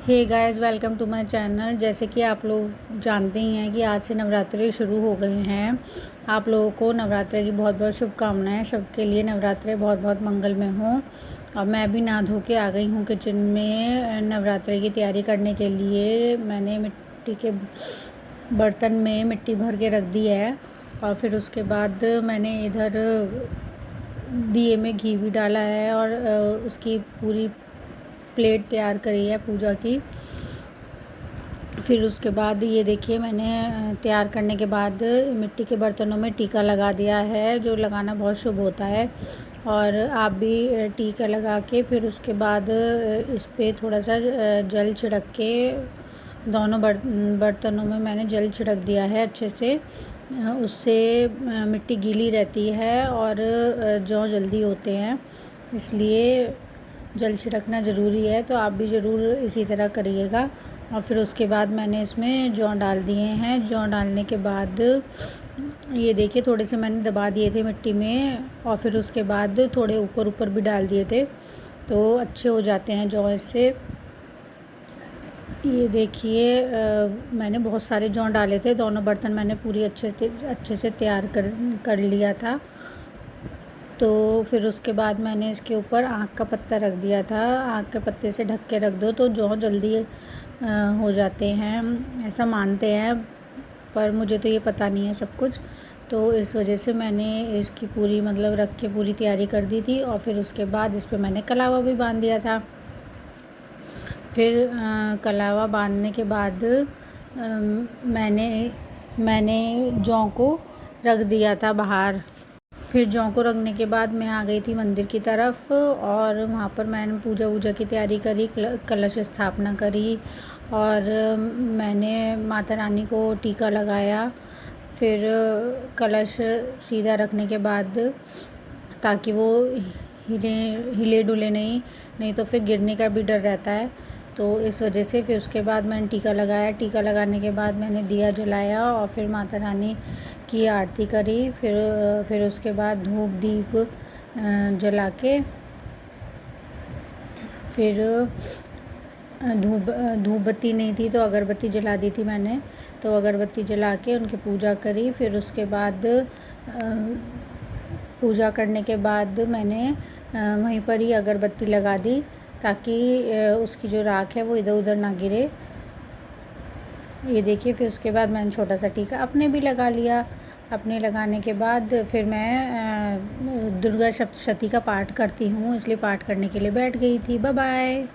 Hey guys, welcome to my channel. जैसे कि आप लोग जानते ही हैं कि आज से नवरात्रि शुरू हो गए हैं। आप लोगों को नवरात्रि की बहुत बहुत शुभकामनाएं। सबके लिए नवरात्रि बहुत बहुत मंगलमय हों। और मैं भी नहा धो के आ गई हूँ किचन में नवरात्रि की तैयारी करने के लिए। मैंने मिट्टी के बर्तन में मिट्टी भर के रख दी है और फिर उसके बाद मैंने इधर दिए में घी भी डाला है और उसकी पूरी प्लेट तैयार करी है पूजा की। फिर उसके बाद ये देखिए, मैंने तैयार करने के बाद मिट्टी के बर्तनों में टीका लगा दिया है, जो लगाना बहुत शुभ होता है। और आप भी टीका लगा के फिर उसके बाद इस पे थोड़ा सा जल छिड़क के दोनों बर्तनों में मैंने जल छिड़क दिया है अच्छे से। उससे मिट्टी गीली रहती है और जौ जल्दी होते हैं, इसलिए जल छिड़कना ज़रूरी है। तो आप भी ज़रूर इसी तरह करिएगा। और फिर उसके बाद मैंने इसमें जौ डाल दिए हैं। जौ डालने के बाद ये देखिए, थोड़े से मैंने दबा दिए थे मिट्टी में और फिर उसके बाद थोड़े ऊपर ऊपर भी डाल दिए थे, तो अच्छे हो जाते हैं जौ इससे। ये देखिए, मैंने बहुत सारे जौ डाले थे। दोनों बर्तन मैंने पूरी अच्छे से तैयार कर लिया था। तो फिर उसके बाद मैंने इसके ऊपर आँख का पत्ता रख दिया था। आँख के पत्ते से ढक के रख दो तो जौ जल्दी हो जाते हैं, ऐसा मानते हैं, पर मुझे तो ये पता नहीं है सब कुछ। तो इस वजह से मैंने इसकी पूरी रख के पूरी तैयारी कर दी थी। और फिर उसके बाद इस पर मैंने कलावा भी बांध दिया था। फिर कलावा बांधने के बाद मैंने जौ को रख दिया था बाहर। फिर जौ को रखने के बाद मैं आ गई थी मंदिर की तरफ और वहाँ पर मैंने पूजा वूजा की तैयारी करी, कलश स्थापना करी और मैंने माता रानी को टीका लगाया। फिर कलश सीधा रखने के बाद, ताकि वो हिले डुले नहीं तो फिर गिरने का भी डर रहता है, तो इस वजह से फिर उसके बाद मैंने टीका लगाया। टीका लगाने के बाद मैंने दिया जलाया और फिर माता रानी की आरती करी। फिर उसके बाद धूप दीप जला के फिर धूप बत्ती नहीं थी तो अगरबत्ती जला दी थी मैंने, तो अगरबत्ती जला के उनकी पूजा करी। फिर उसके बाद पूजा करने के बाद मैंने वहीं पर ही अगरबत्ती लगा दी, ताकि उसकी जो राख है वो इधर उधर ना गिरे। ये देखिए, फिर उसके बाद मैंने छोटा सा टीका अपने भी लगा लिया। अपने लगाने के बाद फिर मैं दुर्गा सप्तशती का पाठ करती हूँ, इसलिए पाठ करने के लिए बैठ गई थी। Bye bye.